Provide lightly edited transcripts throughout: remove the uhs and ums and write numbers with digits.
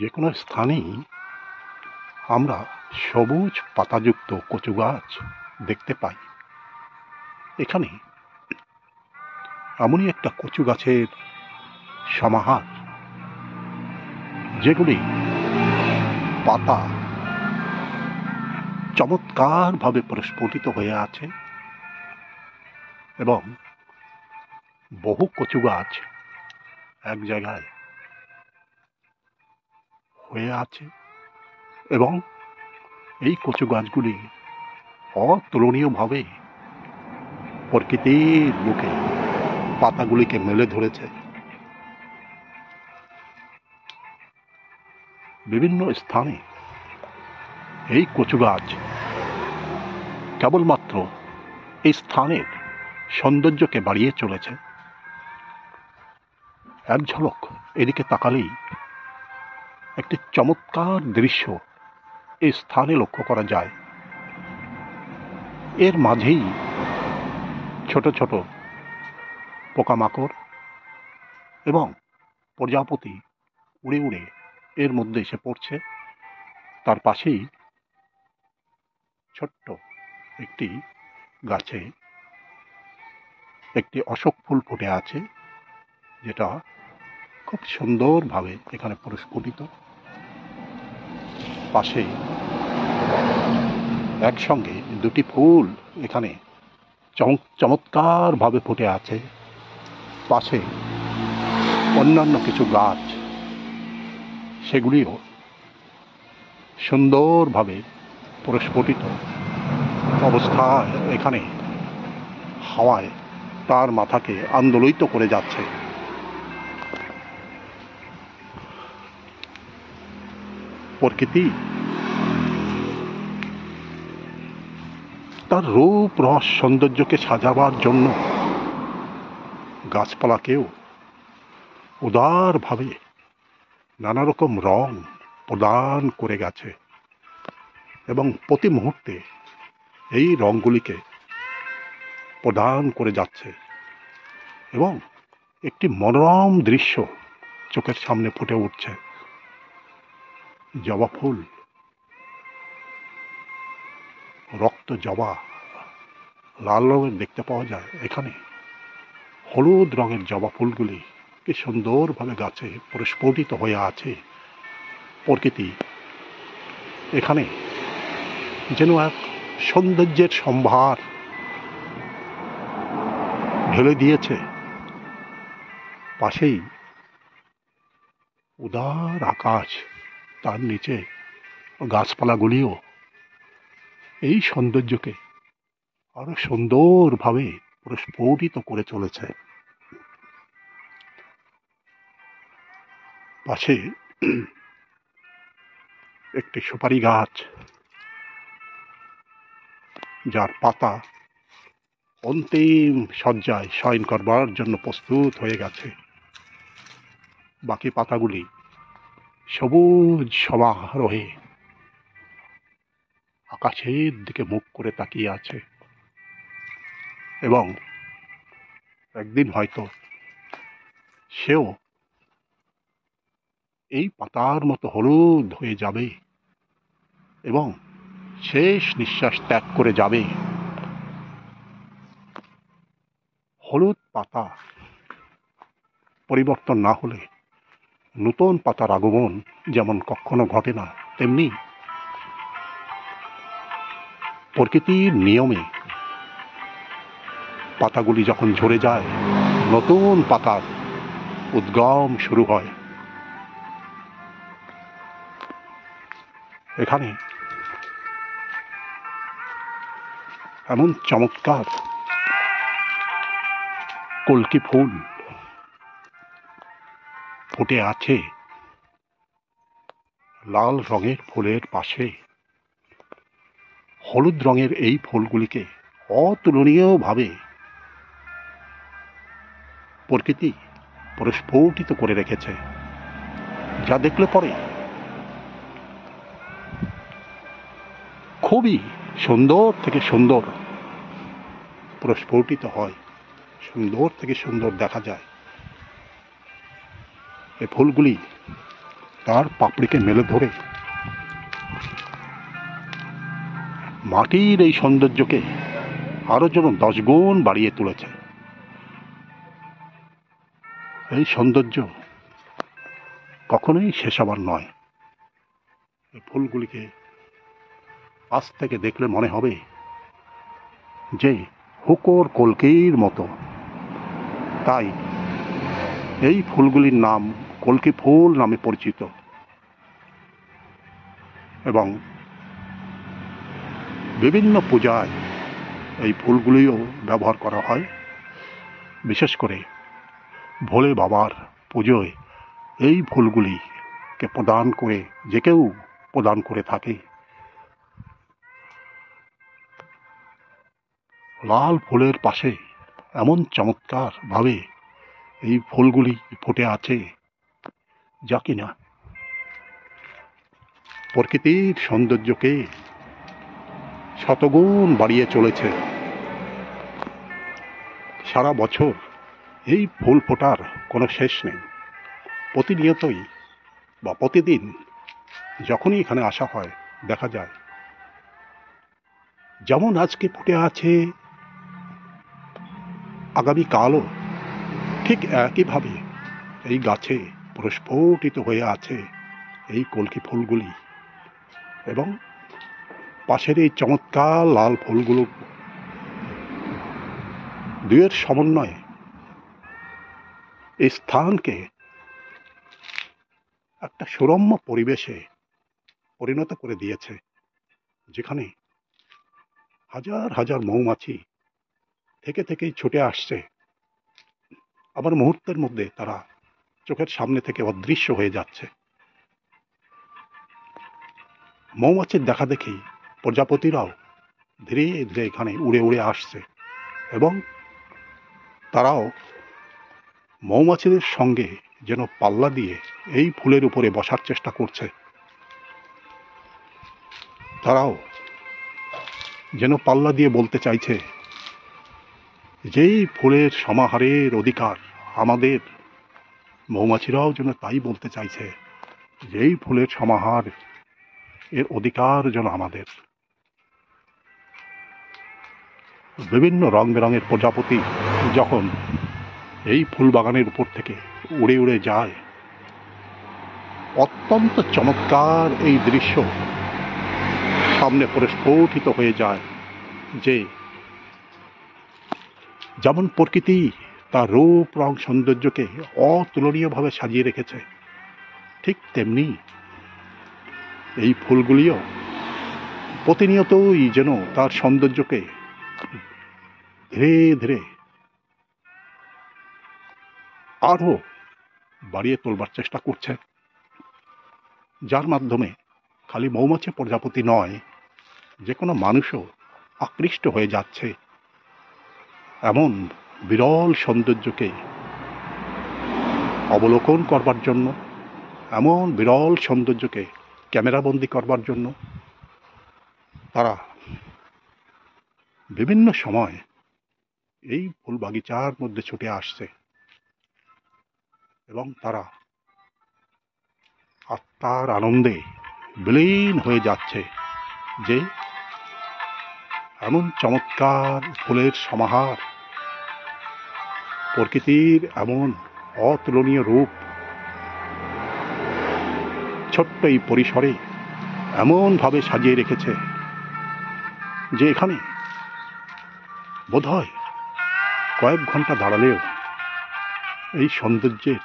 যে কোনো স্থানেই আমরা সবুজ পাতাযুক্ত কচু গাছ দেখতে পাই। এখানে এমনই একটা কচু গাছের সমাহার, যেগুলি পাতা চমৎকারভাবে প্রস্ফুটিত হয়ে আছে এবং বহু কচু গাছ এক জায়গায় হয়ে আছে এবং এই কচু গাছগুলি অতুলনীয়ভাবে প্রকৃতির বুকে পাতাগুলিকে মেলে ধরেছে। বিভিন্ন স্থানে এই কচু গাছ কেবলমাত্র এই স্থানের সৌন্দর্যকে বাড়িয়ে চলেছে। এক ঝলক এদিকে তাকালেই একটি চমৎকার দৃশ্য এই স্থানে লক্ষ্য করা যায়। এর মাঝেই ছোট ছোট পোকামাকড় এবং প্রজাপতি উড়ে উড়ে এর মধ্যে এসে পড়ছে। তার পাশেই ছোট্ট একটি গাছে একটি অশোক ফুল ফুটে আছে, যেটা খুব সুন্দরভাবে এখানে প্রস্ফুটিত। পাশে একসঙ্গে দুটি ফুল এখানে চমৎকারভাবে ফুটে আছে। পাশে অন্যান্য কিছু গাছ, সেগুলিও সুন্দরভাবে প্রস্ফুটিত অবস্থায় এখানে হাওয়ায় তার মাথাকে আন্দোলিত করে যাচ্ছে। প্রকৃতি তার রূপ রস সৌন্দর্যকে সাজাবার জন্য গাছপালাকেও উদারভাবে নানা রকম রং প্রদান করে গেছে এবং প্রতি মুহূর্তে এই রঙগুলিকে প্রদান করে যাচ্ছে এবং একটি মনোরম দৃশ্য চোখের সামনে ফুটে উঠছে। জবা ফুল, রক্ত জবা লাল রঙের দেখতে পাওয়া যায়, এখানে হলুদ রঙের জবা ফুলগুলি কি সুন্দরভাবে গাছে প্রস্ফুটিত হয়ে আছে। প্রকৃতি এখানে যেন এক সৌন্দর্যের সম্ভার ঢেলে দিয়েছে। পাশেই উদার আকাশ, তার নিচে গাছপালাগুলিও এই সৌন্দর্যকে আরো সুন্দরভাবে প্রস্ফুটিত করে চলেছে। পাশে একটি সুপারি গাছ, যার পাতা অন্তিম সজ্জায় শয়ন করবার জন্য প্রস্তুত হয়ে গেছে। বাকি পাতাগুলি সবুজ সমারোহে আকাশের দিকে মুখ করে তাকিয়ে আছে এবং একদিন হয়তো সেও এই পাতার মতো হলুদ হয়ে যাবে এবং শেষ নিঃশ্বাস ত্যাগ করে যাবে। হলুদ পাতা পরিবর্তন না হলে নতুন পাতার আগমন যেমন কখনো ঘটে না, তেমনি প্রকৃতির নিয়মে পাতাগুলি যখন ঝরে যায়, নতুন পাতার উদ্গম শুরু হয়। এখানে এমন চমৎকার কল্কি ফুল ফুটে আছে। লাল রঙের ফুলের পাশে হলুদ রঙের এই ফুলগুলিকে অতুলনীয়ভাবে প্রকৃতি প্রস্ফুটিত করে রেখেছে, যা দেখলে পরে খুবই সুন্দর থেকে সুন্দর প্রস্ফুটিত হয়, সুন্দর থেকে সুন্দর দেখা যায়। এই ফুলগুলি তার পাপড়িকে মেলে ধরে মাটির এই সৌন্দর্যকে আরো যেন 10 গুণ বাড়িয়ে তুলেছে। এই সৌন্দর্য কখনোই শেষ হবার নয়। এই ফুলগুলিকে আজ থেকে দেখলে মনে হবে যে হুকোর কলকির মতো। তাই এই ফুলগুলির নাম কলকি ফুল নামে পরিচিত এবং বিভিন্ন পূজায় এই ফুলগুলিও ব্যবহার করা হয়। বিশেষ করে ভোলে বাবার পুজোয় এই ফুলগুলিকে প্রদান করে যে কেউ প্রদান করে থাকে। লাল ফুলের পাশে এমন চমৎকার ভাবে এই ফুলগুলি ফুটে আছে যা কিনা প্রকৃতির সৌন্দর্যকে শতগুণ বাড়িয়ে চলেছে। সারা বছর এই ফুল ফোটার কোনো শেষ নেই। প্রতিনিয়তই বা প্রতিদিন যখনই এখানে আসা হয় দেখা যায় যেমন আজকে ফুটে আছে আগামীকালও ঠিক একইভাবে এই গাছে প্রস্ফুটিত হয়ে আছে এই কলকি ফুলগুলি এবং পাশের এই চমৎকার লাল ফুলগুলো দুয়ের সমন্বয়ে এই স্থানকে একটা সুরম্য পরিবেশে পরিণত করে দিয়েছে, যেখানে হাজার হাজার মৌমাছি থেকে থেকেই ছুটে আসছে, আবার মুহূর্তের মধ্যে তারা চোখের সামনে থেকে অদৃশ্য হয়ে যাচ্ছে। মৌমাছির দেখা দেখি প্রজাপতিরাও ধীরে ধীরে এখানে উড়ে উড়ে আসছে এবং তারাও মৌমাছিদের সঙ্গে যেন পাল্লা দিয়ে এই ফুলের উপরে বসার চেষ্টা করছে। তারাও যেন পাল্লা দিয়ে বলতে চাইছে যেই ফুলের সমাহারের অধিকার আমাদের, মৌমাছিরাও যেন তাই বলতে চাইছে যেই ফুলের সমাহার এর অধিকার যেন আমাদের। বিভিন্ন রং বেরঙের প্রজাপতি যখন এই ফুল বাগানের উপর থেকে উড়ে উড়ে যায়, অত্যন্ত চমৎকার এই দৃশ্য সামনে প্রস্ফুটিত হয়ে যায় যে যেমন প্রকৃতি তার রূপ রং সৌন্দর্যকে অতুলনীয়ভাবে সাজিয়ে রেখেছে, ঠিক তেমনি এই ফুলগুলিও প্রতিনিয়তই যেন তার সৌন্দর্যকে ধীরে ধীরে আরো বাড়িয়ে তোলবার চেষ্টা করছে, যার মাধ্যমে খালি মৌমাছি প্রজাপতি নয়, যে কোনো মানুষও আকৃষ্ট হয়ে যাচ্ছে এমন বিরল সৌন্দর্যকে অবলোকন করবার জন্য, এমন বিরল সৌন্দর্যকে ক্যামেরাবন্দি করবার জন্য তারা বিভিন্ন সময় এই ফুল বাগিচার মধ্যে ছুটে আসছে এবং তারা আত্মার আনন্দে বিলীন হয়ে যাচ্ছে যে এমন চমৎকার ফুলের সমাহার, প্রকৃতির এমন অতুলনীয় রূপ ছোট্ট এই পরিসরে এমনভাবে সাজিয়ে রেখেছে যে এখানে বোধহয় কয়েক ঘন্টা দাঁড়ালেও এই সৌন্দর্যের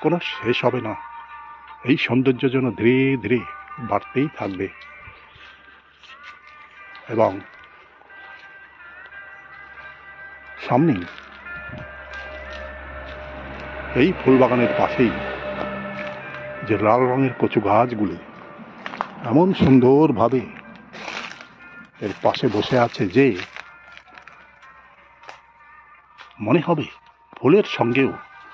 কোনো শেষ হবে না। এই সৌন্দর্য যেন ধীরে ধীরে বাড়তেই থাকবে এবং সামনেই এই ফুলবাগানের পাশেই যে লাল রঙের কচু গাছগুলি এমন সুন্দরভাবে এর পাশে বসে আছে যে মনে হবে ফুলের সঙ্গেও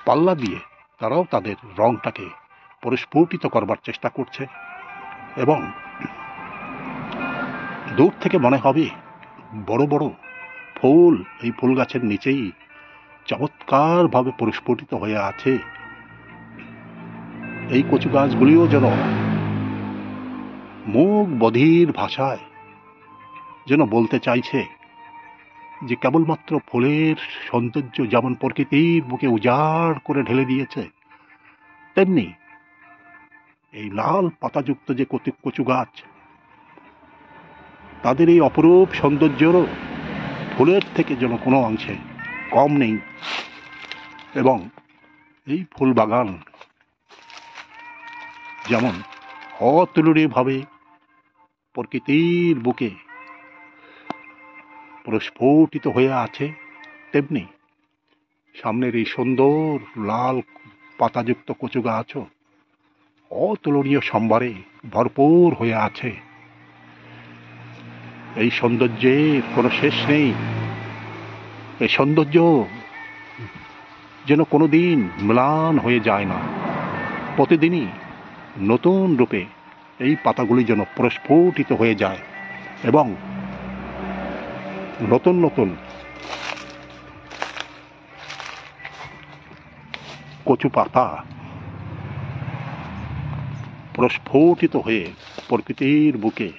পাল্লা দিয়ে তারাও তাদের রংটাকে পরিস্ফুটিত করবার চেষ্টা করছে এবং দূর থেকে মনে হবে বড় বড় ফুল এই ফুল গাছের নিচেই চমৎকারভাবে পরিস্ফুটিত হয়ে আছে এই কচু গাছগুলিও যেন মুখ বধির ভাষায় যেন বলতে চাইছে যে কেবলমাত্র ফুলের সৌন্দর্য যেমন প্রকৃতির বুকে উজাড় করে ঢেলে দিয়েছে, তেমনি এই লাল পাতাযুক্ত যে কচু গাছ, তাদের এই অপরূপ সৌন্দর্যেরও ফুলের থেকে যেন কোনো অংশে কম নেই। এবং এই ফুল বাগান যেমন অতুলনীয়ভাবে প্রকৃতির বুকে প্রস্ফুটিত হয়ে আছে, তেমনি সামনের এই সুন্দর লাল পাতাযুক্ত কচু গাছও অতুলনীয় সম্ভারে ভরপুর হয়ে আছে। এই সৌন্দর্যের কোনো শেষ নেই। এই সৌন্দর্য যেন কোনোদিন ম্লান হয়ে যায় না। প্রতিদিনই নতুন রূপে এই পাতাগুলি যেন প্রস্ফুটিত হয়ে যায় এবং নতুন নতুন কচু পাতা প্রস্ফুটিত হয়ে প্রকৃতির বুকে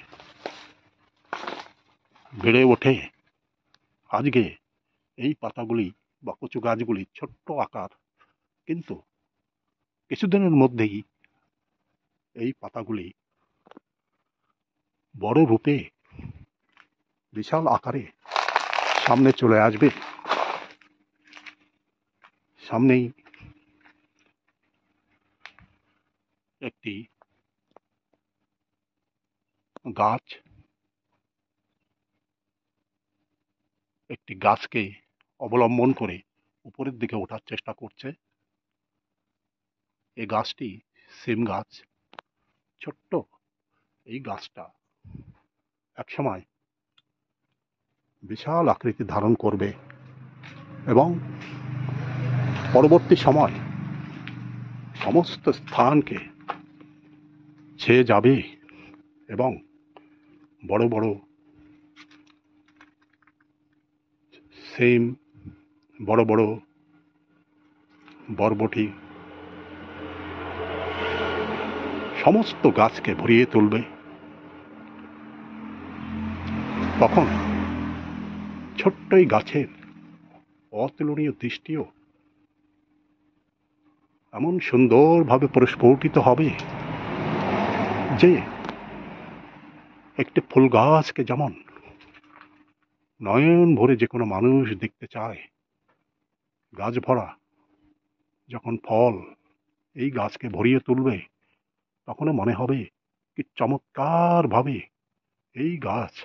বেড়ে ওঠে। আজকে এই পাতাগুলি বা কচু গাছগুলি ছোট্ট আকার, কিন্তু কিছুদিনের মধ্যেই এই পাতাগুলি বড় রূপে বিশাল আকারে সামনে চলে আসবে। সামনেই একটি গাছ, একটি গাছকে অবলম্বন করে উপরের দিকে ওঠার চেষ্টা করছে। এই গাছটি সিম গাছ। ছোট্ট এই গাছটা একসময় বিশাল আকৃতি ধারণ করবে এবং পরবর্তী সময় সমস্ত স্থানকে ছেয়ে যাবে এবং বড় বড় সিম, বড় বড় বরবটি সমস্ত গাছকে ভরিয়ে তুলবে। তখন ছোট্ট এই গাছের অতুলনীয় দৃষ্টিও এমন সুন্দরভাবে প্রস্ফুটিত হবে যে একটি ফুল গাছকে যেমন নয়ন ভরে যে কোনো মানুষ দেখতে চায়, গাছ ভরা যখন ফল এই গাছকে ভরিয়ে তুলবে, তখন মনে হবে কি চমৎকার ভাবে এই গাছ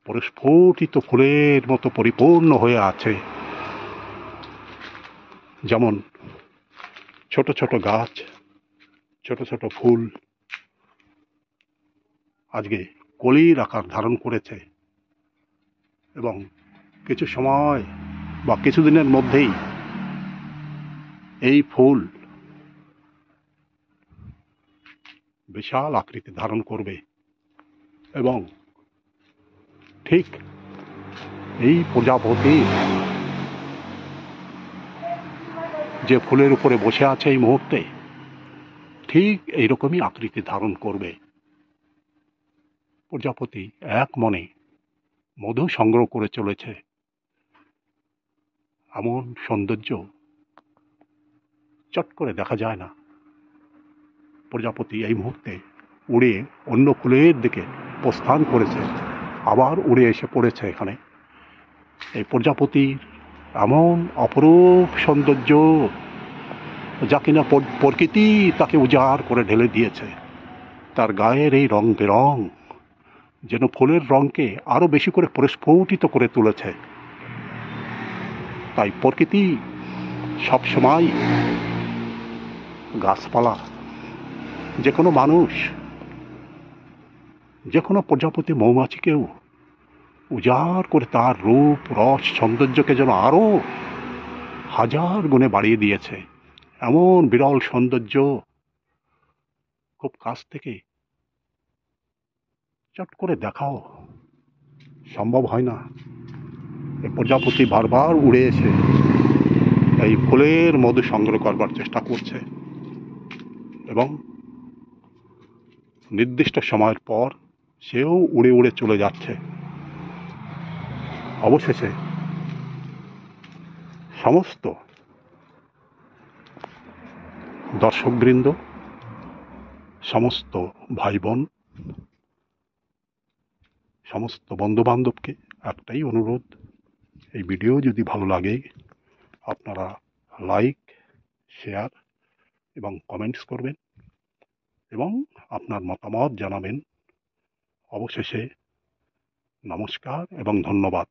প্রস্ফুটিত ফুলের মতো পরিপূর্ণ হয়ে আছে। যেমন ছোট ছোট গাছ, ছোট ছোট ফুল আজকে কলির আকার ধারণ করেছে এবং কিছু সময় বা কিছুদিনের মধ্যেই এই ফুল বিশাল আকৃতি ধারণ করবে এবং ঠিক এই প্রজাপতি যে ফুলের উপরে বসে আছে এই মুহূর্তে, ঠিক এইরকমই আকৃতি ধারণ করবে। প্রজাপতি এক মনে মধু সংগ্রহ করে চলেছে। এমন সৌন্দর্য চট করে দেখা যায় না। প্রজাপতি এই মুহূর্তে উড়ে অন্য ফুলের দিকে প্রস্থান করেছে, আবার উড়ে এসে পড়েছে এখানে। এই প্রজাপতির এমন অপরূপ সৌন্দর্য, যা কিনা প্রকৃতি তাকে উজাড় করে ঢেলে দিয়েছে। তার গায়ের এই রং বেরং যেন ফুলের রঙকে আরো বেশি করে প্রস্ফুটিত করে তুলেছে। তাই প্রকৃতি সবসময় গাছপালা, যে কোনো মানুষ, যে কোনো প্রজাপতি মৌমাছিকেও উজাড় করে তার রূপ রস সৌন্দর্যকে যেন আরো হাজার গুণে বাড়িয়ে দিয়েছে। এমন বিরল সৌন্দর্য খুব কাছ থেকে চট করে দেখাও সম্ভব হয় না। এই প্রজাপতি বারবার উড়ে এসে এই ফুলের মধু সংগ্রহ করবার চেষ্টা করছে। এবং নির্দিষ্ট সময়ের পর সেও উড়ে উড়ে চলে যাচ্ছে। অবশেষে সমস্ত দর্শকবৃন্দ, সমস্ত ভাই বোন, সমস্ত বন্ধুবান্ধবকে একটাই অনুরোধ, এই ভিডিও যদি ভালো লাগে আপনারা লাইক, শেয়ার এবং কমেন্টস করবেন এবং আপনার মতামত জানাবেন। অবশেষে নমস্কার এবং ধন্যবাদ।